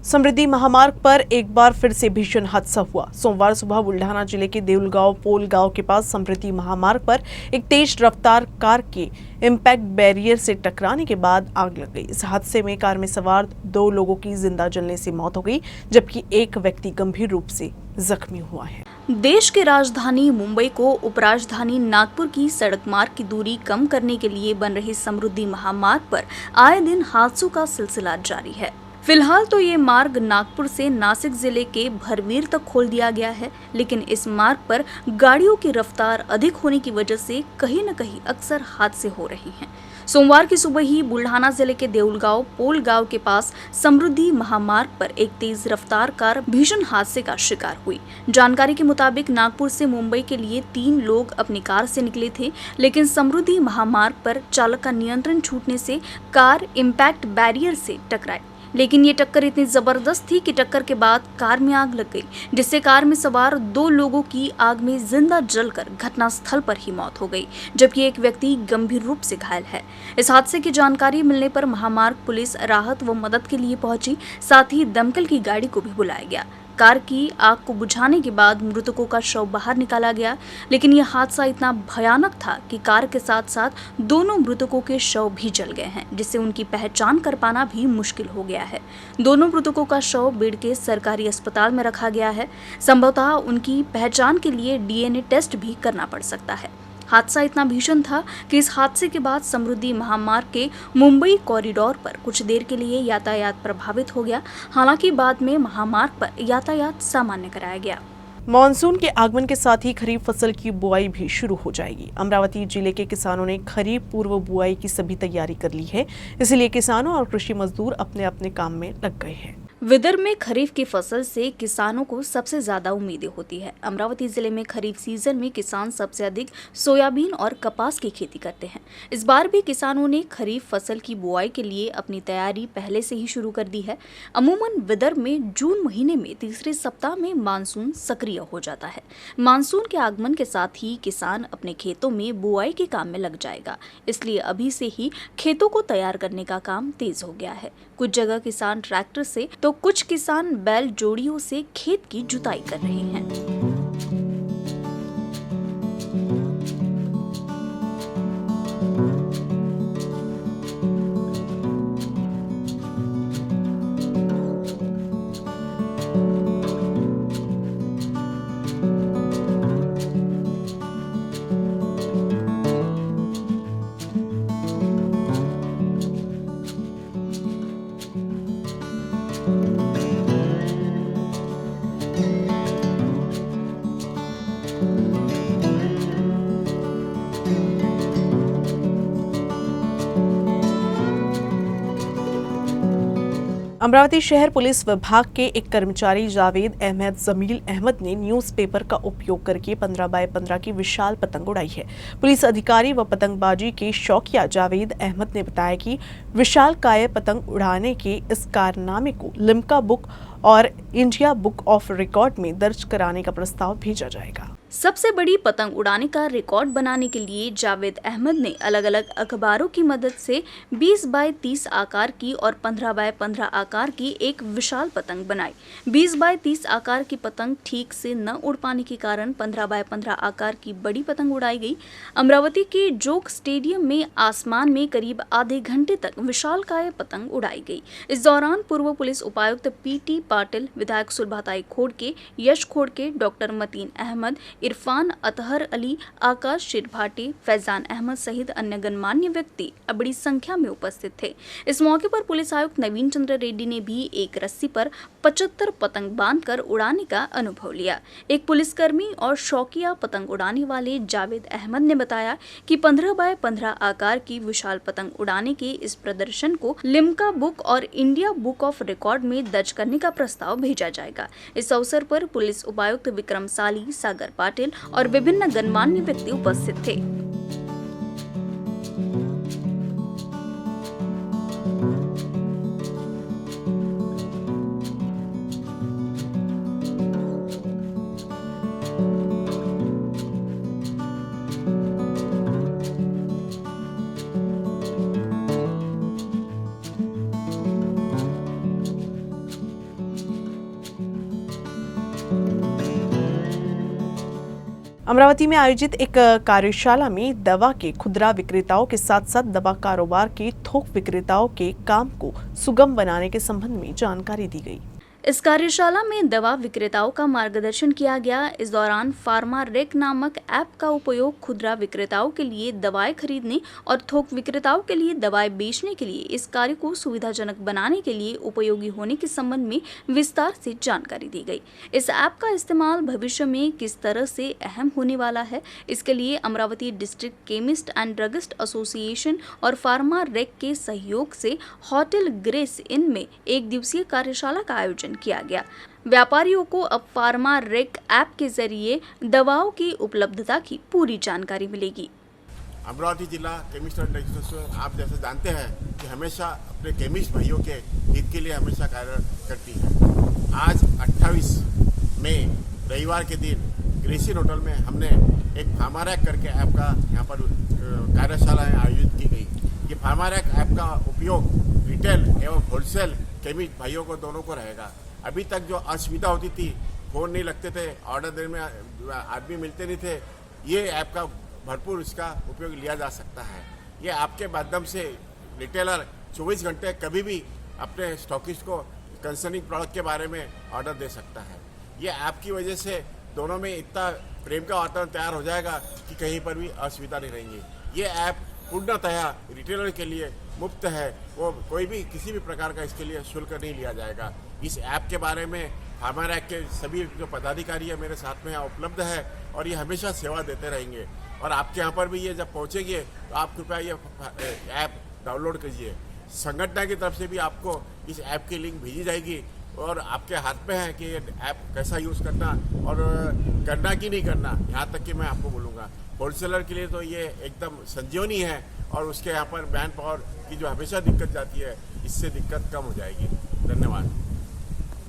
समृद्धि महामार्ग पर एक बार फिर से भीषण हादसा हुआ। सोमवार सुबह बुल्ढाना जिले के देउलगांव पोल गांव के पास समृद्धि महामार्ग पर एक तेज रफ्तार कार के इम्पैक्ट बैरियर से टकराने के बाद आग लग गई। इस हादसे में कार में सवार 2 लोगों की जिंदा जलने से मौत हो गई, जबकि एक व्यक्ति गंभीर रूप से जख्मी हुआ है। देश के राजधानी मुंबई को उपराजधानी नागपुर की सड़क मार्ग की दूरी कम करने के लिए बन रहे समृद्धि महामार्ग पर आए दिन हादसों का सिलसिला जारी है। फिलहाल तो ये मार्ग नागपुर से नासिक जिले के भरवीर तक खोल दिया गया है, लेकिन इस मार्ग पर गाड़ियों की रफ्तार अधिक होने की वजह से कहीं न कहीं अक्सर हादसे हो रहे हैं। सोमवार की सुबह ही बुल्ढाना जिले के देउलगांव पोल गांव के पास समृद्धि महामार्ग पर एक तेज रफ्तार कार भीषण हादसे का शिकार हुई। जानकारी के मुताबिक नागपुर से मुंबई के लिए 3 लोग अपनी कार से निकले थे, लेकिन समृद्धि महामार्ग पर चालक का नियंत्रण छूटने से कार इम्पैक्ट बैरियर से टकराई। लेकिन ये टक्कर इतनी जबरदस्त थी कि टक्कर के बाद कार में आग लग गई, जिससे कार में सवार 2 लोगों की आग में जिंदा जलकर घटनास्थल पर ही मौत हो गई, जबकि एक व्यक्ति गंभीर रूप से घायल है। इस हादसे की जानकारी मिलने पर महामार्ग पुलिस राहत व मदद के लिए पहुंची, साथ ही दमकल की गाड़ी को भी बुलाया गया। कार की आग को बुझाने के बाद मृतकों का शव बाहर निकाला गया, लेकिन यह हादसा इतना भयानक था कि कार के साथ साथ दोनों मृतकों के शव भी जल गए हैं, जिससे उनकी पहचान कर पाना भी मुश्किल हो गया है। दोनों मृतकों का शव बीड़ के सरकारी अस्पताल में रखा गया है। संभवतः उनकी पहचान के लिए डीएनए टेस्ट भी करना पड़ सकता है। हादसा इतना भीषण था कि इस हादसे के बाद समृद्धि महामार्ग के मुंबई कॉरिडोर पर कुछ देर के लिए यातायात प्रभावित हो गया। हालांकि बाद में महामार्ग पर यातायात सामान्य कराया गया। मॉनसून के आगमन के साथ ही खरीफ फसल की बुआई भी शुरू हो जाएगी। अमरावती जिले के किसानों ने खरीफ पूर्व बुआई की सभी तैयारी कर ली है, इसलिए किसानों और कृषि मजदूर अपने अपने काम में लग गए हैं। विदर्भ में खरीफ की फसल से किसानों को सबसे ज्यादा उम्मीदें होती है। अमरावती जिले में खरीफ सीजन में किसान सबसे अधिक सोयाबीन और कपास की खेती करते हैं। इस बार भी किसानों ने खरीफ फसल की बुआई के लिए अपनी तैयारी पहले से ही शुरू कर दी है। अमूमन विदर्भ में जून महीने में तीसरे सप्ताह में मानसून सक्रिय हो जाता है। मानसून के आगमन के साथ ही किसान अपने खेतों में बुआई के काम में लग जाएगा, इसलिए अभी से ही खेतों को तैयार करने का काम तेज हो गया है। कुछ जगह किसान ट्रैक्टर से तो कुछ किसान बैल जोड़ियों से खेत की जुताई कर रहे हैं। अमरावती शहर पुलिस विभाग के एक कर्मचारी जावेद अहमद जमील अहमद ने न्यूज़पेपर का उपयोग करके 15 बाय 15 की विशाल पतंग उड़ाई है। पुलिस अधिकारी व पतंगबाजी के शौकिया जावेद अहमद ने बताया कि विशाल काय पतंग उड़ाने के इस कारनामे को लिम्का बुक और इंडिया बुक ऑफ रिकॉर्ड में दर्ज कराने का प्रस्ताव भेजा जाएगा। सबसे बड़ी पतंग उड़ाने का रिकॉर्ड बनाने के लिए जावेद अहमद ने अलग अलग अखबारों की मदद से 20 बाय 30 आकार की और 15 बाय 15 आकार की एक विशाल पतंग बनाई। 20 बाय 30 आकार की पतंग ठीक से न उड़ पाने के कारण 15 बाय 15 आकार की बड़ी पतंग उड़ाई गई। अमरावती के जोग स्टेडियम में आसमान में करीब आधे घंटे तक विशालकाय पतंग उड़ाई गई। इस दौरान पूर्व पुलिस उपायुक्त पीटी पाटिल, विधायक सुलभाताई खोड़के, यश खोड़के, डॉक्टर मतीन अहमद, इरफान अतहर अली, आकाश शिरभाटे, फैजान अहमद सहित अन्य गणमान्य व्यक्ति बड़ी संख्या में उपस्थित थे। इस मौके पर पुलिस आयुक्त नवीन चंद्र रेड्डी ने भी एक रस्सी पर 75 पतंग बांधकर उड़ाने का अनुभव लिया। एक पुलिसकर्मी और शौकिया पतंग उड़ाने वाले जावेद अहमद ने बताया कि 15 बाय 15 आकार की विशाल पतंग उड़ाने के इस प्रदर्शन को लिम्का बुक और इंडिया बुक ऑफ रिकॉर्ड में दर्ज करने का प्रस्ताव भेजा जाएगा। इस अवसर पर पुलिस उपायुक्त विक्रम साली, सागर पाटिल और विभिन्न गणमान्य व्यक्ति उपस्थित थे। अमरावती में आयोजित एक कार्यशाला में दवा के खुदरा विक्रेताओं के साथ साथ दवा कारोबार के थोक विक्रेताओं के काम को सुगम बनाने के संबंध में जानकारी दी गई। इस कार्यशाला में दवा विक्रेताओं का मार्गदर्शन किया गया। इस दौरान फार्मा रेक नामक ऐप का उपयोग खुदरा विक्रेताओं के लिए दवाएं खरीदने और थोक विक्रेताओं के लिए दवाएं बेचने के लिए इस कार्य को सुविधाजनक बनाने के लिए उपयोगी होने के संबंध में विस्तार से जानकारी दी गई। इस ऐप का इस्तेमाल भविष्य में किस तरह से अहम होने वाला है, इसके लिए Amravati district chemist and druggist association और फार्मा रेक के सहयोग से होटल ग्रेस इन में एक दिवसीय कार्यशाला का आयोजन किया गया। व्यापारियों को अब फार्मा रेक ऐप के जरिए दवाओं की उपलब्धता की पूरी जानकारी मिलेगी। अमरावती जिला केमिस्ट एंड ड्रगिस्ट आप जैसे जानते हैं कि हमेशा अपने केमिस्ट भाइयों के हित के लिए हमेशा कार्य करती है। आज 28 मई रविवार के दिन ग्रेसिन होटल में हमने एक फार्मारैक करके ऐप का यहाँ पर कार्यशाला आयोजित की गई। ये फार्मारैक ऐप का उपयोग रिटेल एवं होलसेल केमिस्ट भाइयों को दोनों को रहेगा। अभी तक जो असुविधा होती थी, फ़ोन नहीं लगते थे, ऑर्डर देने में आदमी मिलते नहीं थे, ये ऐप का भरपूर इसका उपयोग लिया जा सकता है। ये आपके माध्यम से रिटेलर 24 घंटे कभी भी अपने स्टॉकिस्ट को कंसर्निंग प्रोडक्ट के बारे में ऑर्डर दे सकता है। ये ऐप की वजह से दोनों में इतना प्रेम का वातावरण तैयार हो जाएगा कि कहीं पर भी असुविधा नहीं रहेंगी। ये ऐप पूर्णतः रिटेलर के लिए मुफ्त है, वो कोई भी किसी भी प्रकार का इसके लिए शुल्क नहीं लिया जाएगा। इस ऐप के बारे में फार्मारैक के सभी जो पदाधिकारी है मेरे साथ में यहाँ उपलब्ध है और ये हमेशा सेवा देते रहेंगे। और आपके यहाँ पर भी ये जब पहुँचेंगे तो आप कृपया ये ऐप डाउनलोड कीजिए। संगठन की तरफ से भी आपको इस ऐप की लिंक भेजी जाएगी और आपके हाथ में है कि ये ऐप कैसा यूज़ करना और करना कि नहीं करना, यहाँ तक कि मैं आपको बोलूँगा। होलसेलर के लिए तो ये एकदम संजीवनी है और उसके यहाँ पर मैन पावर की जो हमेशा दिक्कत जाती है, इससे दिक्कत कम हो जाएगी। धन्यवाद।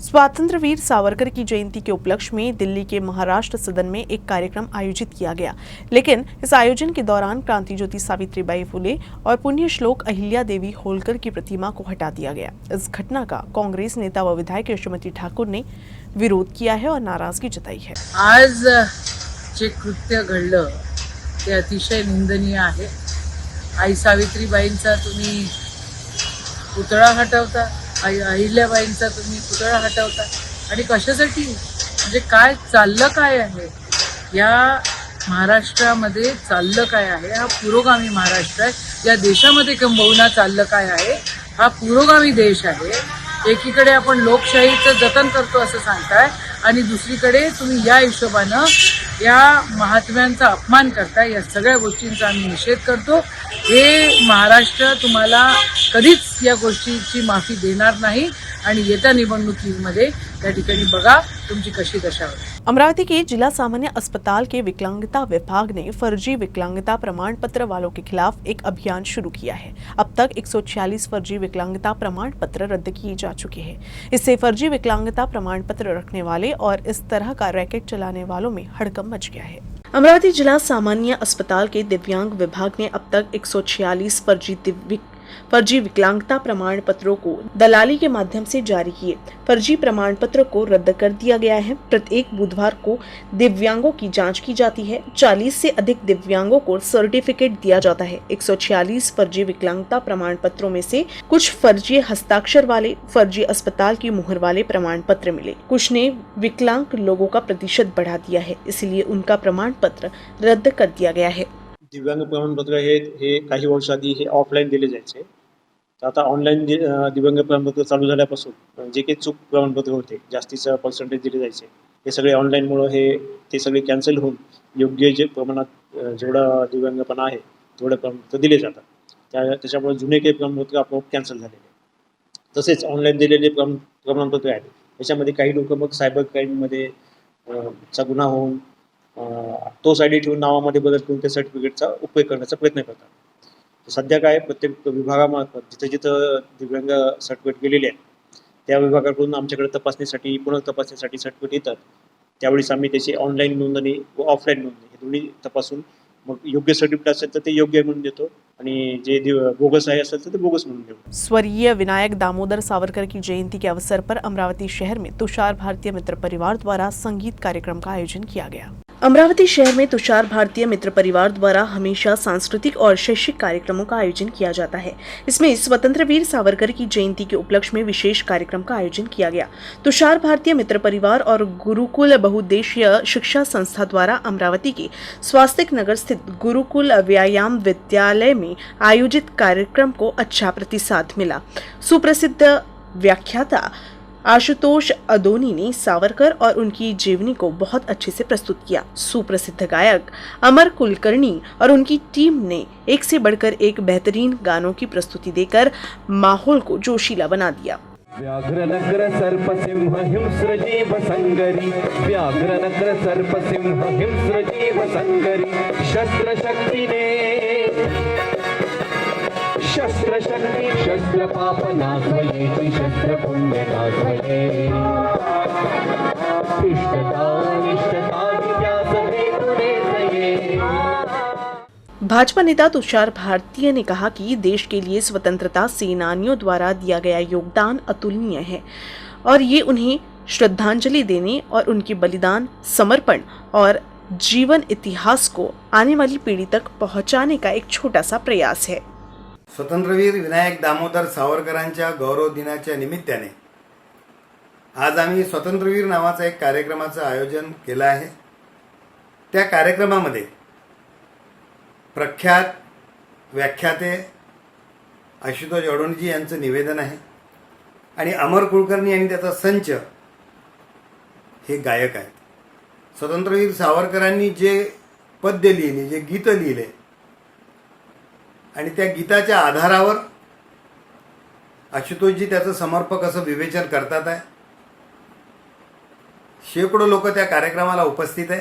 स्वतंत्र वीर सावरकर की जयंती के उपलक्ष्य में दिल्ली के महाराष्ट्र सदन में एक कार्यक्रम आयोजित किया गया, लेकिन इस आयोजन के दौरान क्रांति ज्योति सावित्रीबाई फुले और पुण्य श्लोक अहिल्या देवी होलकर की प्रतिमा को हटा दिया गया। इस घटना का कांग्रेस नेता व विधायक यशोमती ठाकुर ने विरोध किया है और नाराजगी जताई है। आज जे कृत्य घडलं ते अतिशय निंदनीय आहे। आई सावित्रीबाईंचा तुम्ही पुतळा हटवता, अहिल्याबाईंचा तुम्ही पुतळा हटवता आणि कशासाठी? म्हणजे काय चाललं काय आहे या महाराष्ट्रामध्ये? चाललं काय आहे? हा पुरोगामी महाराष्ट्र आहे। या देशामध्ये किंबहुना चाललं काय आहे? हा पुरोगामी देश आहे। एकीकडे आपण लोकशाहीचं जतन करतो असं सांगताय आणि दुसरीकडे तुम्ही या हिशोबानं या महात्म्यांचा अपमान करताय। या सगळ्या गोष्टींचा आम्ही निषेध करतो। हे महाराष्ट्र तुम्हाला कधीच या गोष्टीची माफी देणार नाही आणि येत्या निवडणुकीमध्ये त्या ठिकाणी बघा तुमची कशी दशा होते। अमरावती के जिला सामान्य अस्पताल के विकलांगता विभाग ने फर्जी विकलांगता प्रमाण पत्र वालों के खिलाफ एक अभियान शुरू किया है। अब तक 146 फर्जी विकलांगता प्रमाण पत्र रद्द किए जा चुके हैं। इससे फर्जी विकलांगता प्रमाण पत्र रखने वाले और इस तरह का रैकेट चलाने वालों में हड़कंप मच गया है। अमरावती जिला सामान्य अस्पताल के दिव्यांग विभाग ने अब तक 146 फर्जी विकलांगता प्रमाण पत्रों को दलाली के माध्यम से जारी किए। फर्जी प्रमाण पत्र को रद्द कर दिया गया है। प्रत्येक बुधवार को दिव्यांगों की जांच की जाती है। 40 से अधिक दिव्यांगों को सर्टिफिकेट दिया जाता है। 146 फर्जी विकलांगता प्रमाण पत्रों में से कुछ फर्जी हस्ताक्षर वाले, फर्जी अस्पताल की मुहर वाले प्रमाण पत्र मिले। कुछ ने विकलांग लोगों का प्रतिशत बढ़ा दिया है, इसलिए उनका प्रमाण पत्र रद्द कर दिया गया है। दिव्यांग प्रमाणपत्र हे काही वर्ष आधी हे ऑफलाईन दिले जायचे, तर आता ऑनलाईन दिव्यांग प्रमाणपत्र चालू झाल्यापासून जे काही चूक प्रमाणपत्र होते, जास्तीचं पर्सेंटेज दिले जायचे, हे सगळे ऑनलाईनमुळे ते सगळे कॅन्सल होऊन योग्य जे प्रमाणात जेवढा दिव्यांगपणा आहे तेवढे प्रमाणपत्र दिले जातात। त्याच्यामुळे जुने काही प्रमाणपत्र आपोआप कॅन्सल झालेले। तसेच ऑनलाईन दिलेले प्रमाणपत्र आहेत त्याच्यामध्ये काही लोक मग सायबर क्राईममध्ये चा गुन्हा होऊन तोच आयडी ठेवून नावामध्ये बदल करून त्या सर्टिफिकेटचा उपयोग करण्याचा प्रयत्न करतात। सध्या काय प्रत्येक विभागामार्फत जिथे जिथं दिव्यांग सर्टिफिकेट गेलेले आहेत त्या विभागाकडून आमच्याकडे तपासणीसाठी पुनर्तपासणीसाठी सर्टिफिकेट येतात, त्यावेळेस आम्ही त्याची ऑनलाईन नोंदणी व ऑफलाईन नोंदणी हे दोन्ही तपासून मग योग्य सर्टिफिकेट असेल तर ते योग्य म्हणून देतो आणि जे बोगस आहे असेल तर ते बोगस म्हणून देतो। स्वर्गीय विनायक दामोदर सावरकर की जयंती के अवसर पर अमरावती शहर में तुषार भारतीय मित्र परिवार द्वारा संगीत कार्यक्रम का आयोजन किया गया। अमरावती शहर में तुषार भारतीय मित्र परिवार द्वारा हमेशा सांस्कृतिक और शैक्षिक कार्यक्रमों का आयोजन किया जाता है। इसमें स्वतंत्र वीर सावरकर की जयंती के उपलक्ष्य में विशेष कार्यक्रम का आयोजन किया गया। तुषार भारतीय मित्र परिवार और गुरुकुल बहुउद्देशीय शिक्षा संस्था द्वारा अमरावती के स्वास्तिक नगर स्थित गुरुकुल व्यायाम विद्यालय में आयोजित कार्यक्रम को अच्छा प्रतिसाद मिला। सुप्रसिद्ध व्याख्याता आशुतोष अदोनी ने सावरकर और उनकी जीवनी को बहुत अच्छे से प्रस्तुत किया। सुप्रसिद्ध गायक अमर कुलकर्णी और उनकी टीम ने एक से बढ़कर एक बेहतरीन गानों की प्रस्तुति देकर माहौल को जोशीला बना दिया। व्याघ्रनग्र सर्पसिंह हिंस्रजीव संगरी, व्याघ्रनग्र सर्पसिंह हिंस्रजीव संगरी, शस्त्र शक्तीने शस्त्र शक्ती शस्त्र पाप नाशयेति शस्त्र पुण्य नाशये, इष्टता निष्ठता विद्यास हेतुने सये। भाजपा नेता तुषार भारतीय ने कहा कि देश के लिए स्वतंत्रता सेनानियों द्वारा दिया गया योगदान अतुलनीय है और ये उन्हें श्रद्धांजलि देने और उनके बलिदान, समर्पण और जीवन इतिहास को आने वाली पीढ़ी तक पहुंचाने का एक छोटा सा प्रयास है। स्वतंत्रवीर विनायक दामोदर सावरकरांच्या गौरव दिनाच्या निमित्ताने आज आम्ही स्वतंत्रवीर नावाचा एक कार्यक्रमाचं आयोजन केलं आहे। त्या कार्यक्रमामध्ये प्रख्यात व्याख्याते आशुतोष अडोणीजी यांचं निवेदन आहे आणि अमर कुलकर्णी आणि त्याचा संच हे गायक आहेत। स्वतंत्रवीर सावरकरांनी जे पद्य लिहिले, जे गीत लिहिले आणि त्या गीताच्या आधारावर आशुतोषजी त्याचं समर्पक असं विवेचन करतात आहे। शेकडो लोक त्या कार्यक्रमाला उपस्थित आहे।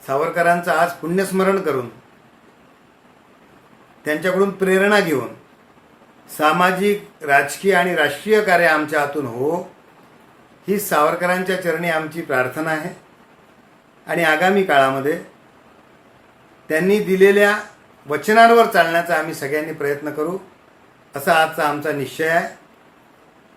सावरकरांचं आज पुण्यस्मरण करून त्यांच्याकडून प्रेरणा घेऊन सामाजिक, राजकीय आणि राष्ट्रीय कार्य आमच्या हातून हो, ही सावरकरांच्या चरणी आमची प्रार्थना आहे आणि आगामी काळामध्ये त्यांनी दिलेल्या वचनांवर चालण्याचा आम्ही सगळ्यांनी प्रयत्न करू, असा आजचा आमचा निश्चय आहे।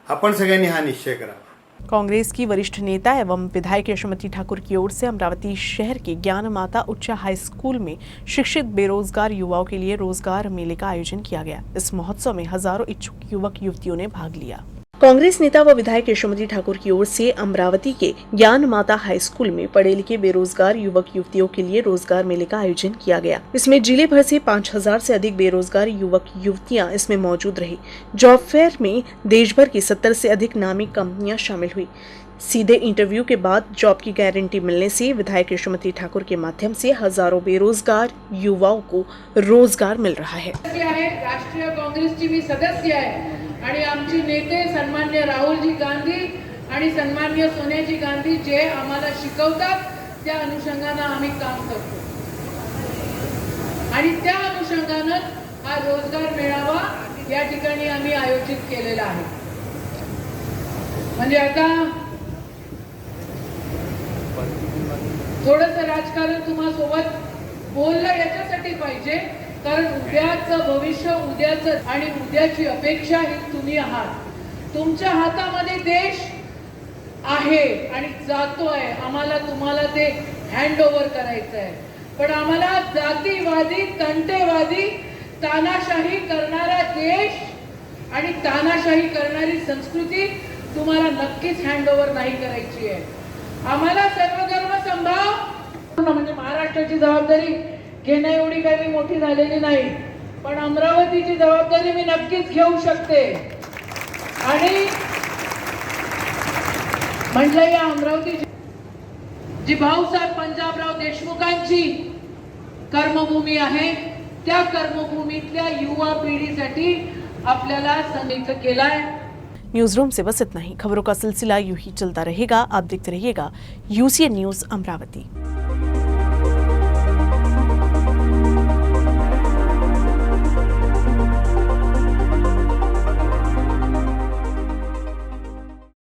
आपण सगळ्यांनी हा निश्चय करावा। कांग्रेस की वरिष्ठ नेता एवं विधायक यशोमती ठाकुर की ओर से अमरावती शहर के ज्ञान माता उच्च हाई स्कूल में शिक्षित बेरोजगार युवाओं के लिए रोजगार मेले का आयोजन किया गया। इस महोत्सव में हजारों इच्छुक युवक युवतियों ने भाग लिया। कांग्रेस नेता व विधायक यशोमती ठाकुर की ओर से अमरावती के ज्ञान माता हाई स्कूल में पढ़े लिखे बेरोजगार युवक युवतियों के लिए रोजगार मेले का आयोजन किया गया। इसमें जिले भर से 5000 से अधिक बेरोजगार युवक युवतियां इसमें मौजूद रही। जॉब फेयर में देश भर की 70 से अधिक नामी कंपनियां शामिल हुई। सीधे इंटरव्यू के बाद जॉब की गारंटी मिलने से विधायक यशोमती ठाकुर के माध्यम से हजारों बेरोजगार युवाओं को रोजगार मिल रहा है। राष्ट्रीय काँग्रेसची मी सदस्य आहे आणि आमची नेते सन्मान्य राहुलजी गांधी आणि सन्मान्य सोनियाजी गांधी जे आम्हाला शिकवतात त्या अनुषंगाने आम्ही काम करतो आणि त्या अनुषंगाने हा रोजगार मेळावा या ठिकाणी आम्ही आयोजित केलेला आहे। म्हणजे आता थोडंसं राजकारण तुम्हा सोबत बोललं याच्यासाठी पाहिजे, कारण उद्याचं भविष्य उद्याचं आणि उद्याची अपेक्षा ही तुम्ही आहात। तुमच्या हातामध्ये देश आहे आणि जातोय, आम्हाला तुम्हाला ते हँडओव्हर करायचं आहे। पण आम्हाला जातीवादी, तंटेवादी, तानाशाही करणारा देश आणि तानाशाही करणारी संस्कृती तुम्हाला नक्कीच हँडओव्हर नाही करायची आहे। आम्हाला सर्वधर्म समभाव म्हणजे महाराष्ट्राची जबाबदारी घेणं एवढी काही मोठी झालेली नाही, पण अमरावतीची जबाबदारी मी नक्कीच घेऊ शकते आणि म्हटलं या अमरावतीची जी भाऊसाहेब पंजाबराव देशमुखांची कर्मभूमी आहे, त्या कर्मभूमीतल्या युवा पिढीसाठी आपल्याला संघर्ष केलाय। न्यूज रूम से बस इतना ही। खबरों का सिलसिला यूं ही चलता रहेगा। आप देखते रहिएगा UCN न्यूज अमरावती।